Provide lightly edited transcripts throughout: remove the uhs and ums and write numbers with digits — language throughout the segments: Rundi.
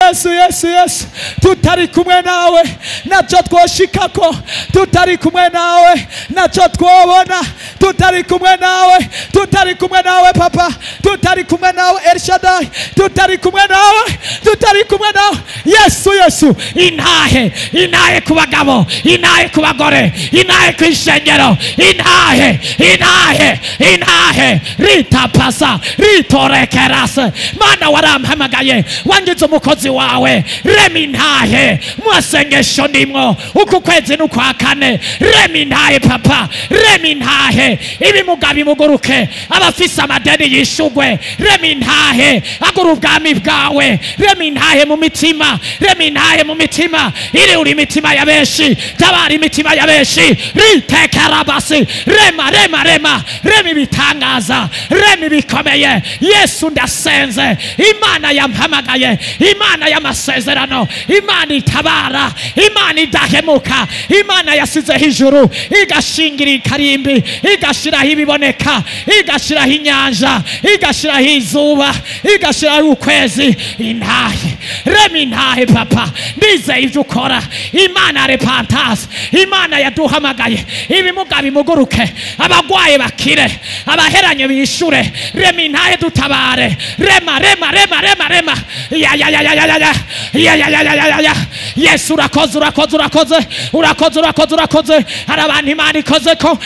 Yesu tutari kumwe nawe nacho twoshikako, tutari kumwe nawe nacho twobona, tutari kumwe nawe papa, tutari kumwe nawe El Shaddai, tutari kumwe nawe Yesu inahe kubagabo, inahe kubagore, inahe kwishengero, inahe rita pasa ritorekerase mana warampamagaye wangize umukozi wawe rema intahe mwasengesho ndimwo uku kwezi n'ukwa kane, rema intahe papa, rema intahe ibimuga bimuguruke, abafise amadeni yishugwe, rema intahe agura ubwami bwawe, rema intahe mu mitima, rema intahe mu mitima, iri uri imitima ya benshi, tabara imitima ya benshi, ritekerabasi, rema ibitangaza, rema ibikomeye. Yesu ndasenze, Imana yampamagaye, Imana y'amasezerano, Imana itabara, Imana idahemuka, Imana yasizeho ijuru igashingira ikarimbi, igashiraho ibiboneka, igashiraho inyanja, igashiraho izuba, igashiraho ukwezi. Intahe, rema intahe papa, ndizeye ibyo ukora. Imana repentance, Imana yaduhamagaye, ibimuga bimuguruke, abagwaye bakire, abaheranye bishure, rema intahe dutabare, rema Yesu urakoze. Harabana Imana ikozeko,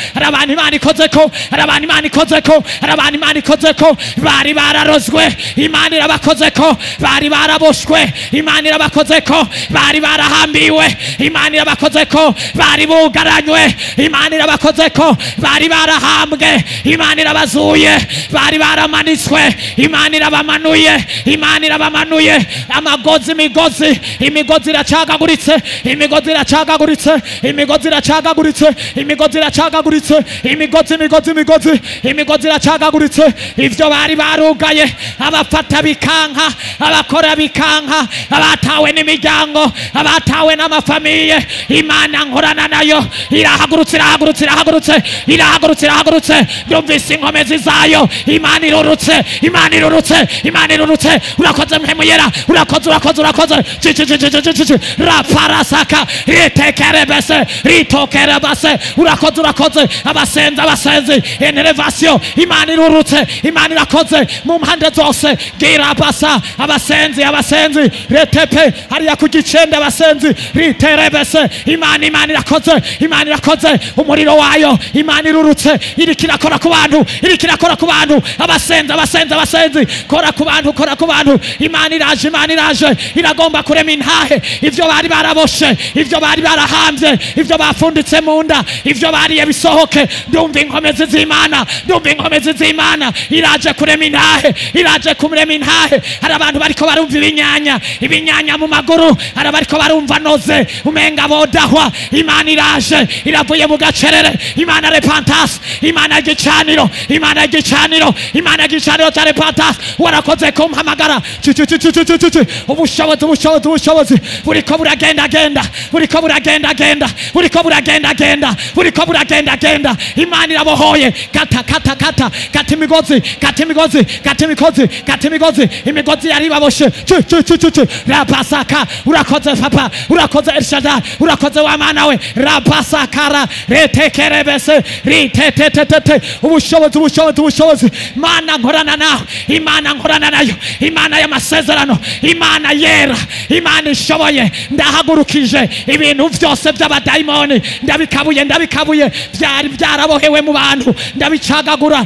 bari bararozwe, Imana irabakozeko, bari baraboshwe, Imana irabakozeko, bari barahambiwe, Imana irabakozeko, bari bugaranywe, Imana irabakozeko, bari barahambwe, Imana irabazuye, bari baramanitswe, Imana irabamanuye, Imana irabamanuye. Amagozi imigozi iracagaguritse, imigozi iracagaguritse. Ivyo bari barugaye, abafata bikanka, abakora bikanka, abatawe n'imiryango, abatawe n'amafamiye, Imana nkorana nayo irahagurutse. Ndumvise inkomezi zayo, Imana irurutse. Urakoze mpemuyera, urakoze raparasaka ritekerebese ritokerebase. Urakoze abasenzi enervation, Imana irurutse, Imana irakoze mu mpande zose. Girabasa abasenzi retepe hariya ku gicende, abasenzi riterebese. Imana irakoze, umuriro wayo, Imana irurutse, irikirakora ku bantu, abasenzi kora ku bantu. Imana iraje, iragomba kurema intahe, ivyo bari baraboshe, ivyo bari barahambye, ivyo bafunditse mu nda, ivyo bariye bisohoke. Ndumva inkomezi z'Imana iraje kurema intahe, Hari abantu bariko barumva ibinyanya mu maguru, hari bariko barumva noze umenga bodahwa. Imana iraje, iravuye mu gacerere. Imana repentance, Imana igicaniro cya repentance. Warakoze kumpamagara, ubushobozi buriko buragendagenda. Imana irabohoye, kata imigozi, imigozi yari baboshe. Rabasaka, urakoze papa, urakoze El Shaddai, urakoze wa mana we. Rabasakara retekerebese ritetetete. Ubushobozi Mana nkorana nawe, Imana nkorana nayo, Imana y'amasezerano, Imana yera, Imana ishoboye. Ndahagurukije ibintu byose by'abadayimoni, ndabikabuye byari byarabohewe mu bantu, ndabicagagura.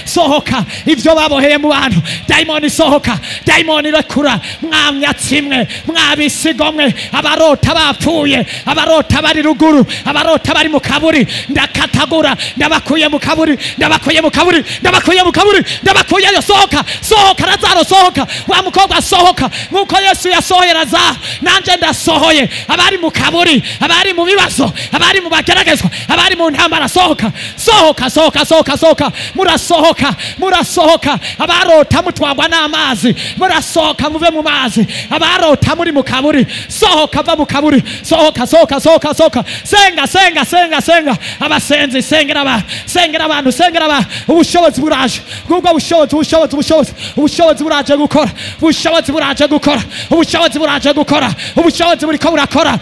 Sohoka ivyo baboheye mu bantu. Dayimoni sohoka, dayimoni rekura. Mwamyatsimwe, mwabisigomwe, abarota bapfuye, abarota bari ruguru, abarota bari mu kaburi, ndakatagura, ndabakuye mu kaburi. Sohoka Lazaro, sohoka. Wa mukobwa sohoka, nkuko Yesu yasohoye Lazaro, nanje ndasohoye. Abari mu kaburi, abari mu bibazo, abari mu bageragezwa, abari mu ntambara, sohoka. Murasohoka. Abarota mutwagwa n'amazi, murasohoka muve mu mazi. Abarota muri mu kaburi, sohoka, va mu kaburi. Sohoka. Senga. Abasenzi, sengera abantu. Ubushobozi buraje. Ubushobozi buraje gukora. ubushobozi buraje gukora, ubushobozi buraje gukora, ubushobozi buriko burakora.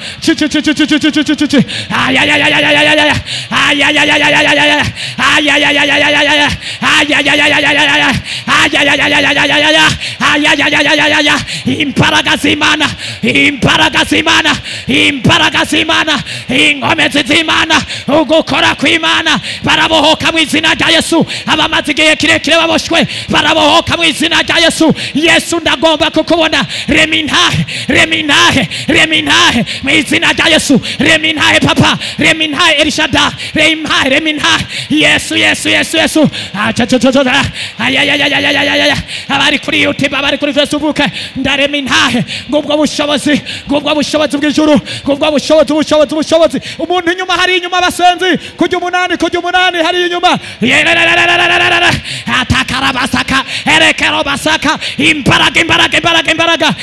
Imbaraga z'Imana, imbaraga z'Imana, imbaraga z'Imana, inkomezi z'Imana, ugukora kw'Imana. Barabohoka mu izina rya Yesu. Abamaze igihe kirekire baboshwe barabohoka mu izina rya Yesu. Yesu ndagomba kukubona. Remintahe, remintahe, remintahe mu izina rya Yesu. Remintahe papa, remintahe Elishada, remintahe, remintahe Yesu, Yesu, Yesu, Yesu. Abari kuri YouTube, abari kuri Facebook, ndaremintahe ngubwo bushobozi, ngubwo bushobozi bw'ijuru, ngubwo bushobozi. Umuntu inyuma, hari inyuma abasenzi, kujya umunani hari inyuma. Atakarabasaka, erekerobasaka, imbaraga,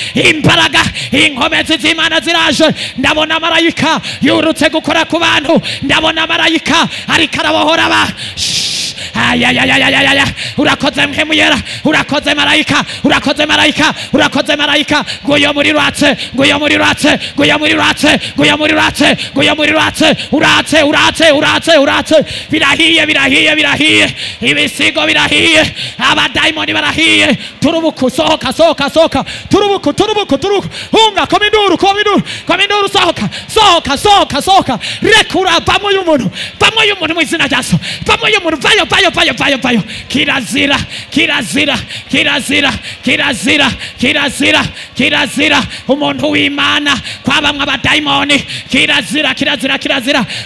inkomezi z'Imana ziraje. Ndabona marayika yurutse gukora ku bantu, ndabona marayika ariko arabohora aba. Urakoze Mpemuyera, urakoze marayika, urakoze marayika, urakoze marayika. Nguyo muri ratse, nguyo muri ratse, nguyo muri ratse, nguyo muri ratse, nguyo muri ratse. Uratse birahiye, ibisigo birahiye, abadaimoni barahiye. Turubuku, sohoka, turubuku, hunga, kominduru, sohoka, rekura, vamo y'umuntu mu izina rya Yesu, vamo y'umuntu, vayo. Kirazira umuntu w'Imana kwabamwe abadaimoni. Kirazira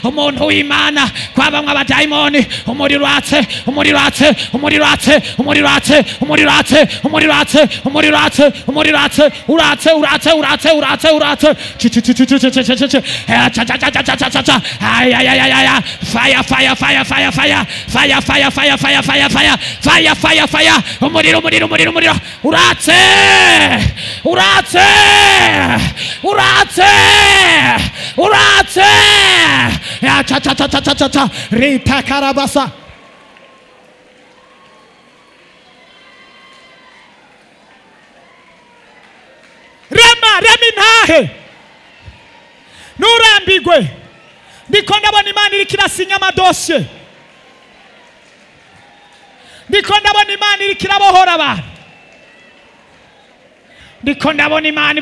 umuntu w'Imana kwabamwe abadaimoni. Umurirwatse, fire. Umuriro. Uratse. Rita karabasa. Remintahe. Nurambigwe. Ndiko ndabona Imana iri kirasinya amadosiye. Ndiko ndabona Imana iri kirabohora abantu. Ndiko ndabona Imana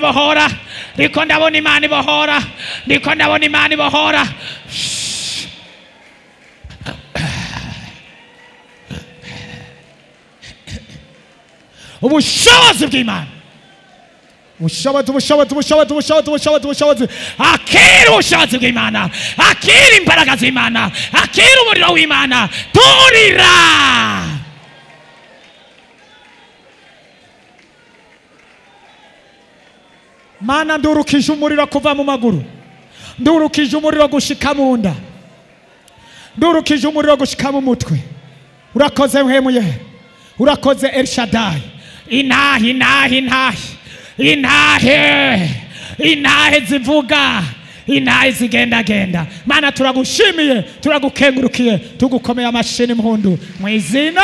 ibohora. Ubushobozi bw'Imana. Ubushobozi. Akira ubushobozi bw'Imana. Akira imbaraga z'Imana. Akira umuriro w'Imana. Turira. Mana ndurukije umuriro kuva mu maguru. Ndurukije umuriro gushika mu nda. Ndurukije umuriro gushika mu mutwe. Urakoze Mpemuyera. Urakoze Elishadai. Intahe zivuga, intahe zigenda. Mana turagushimiye, turagukengurukiye, tugukomeye amashini impundu mu izina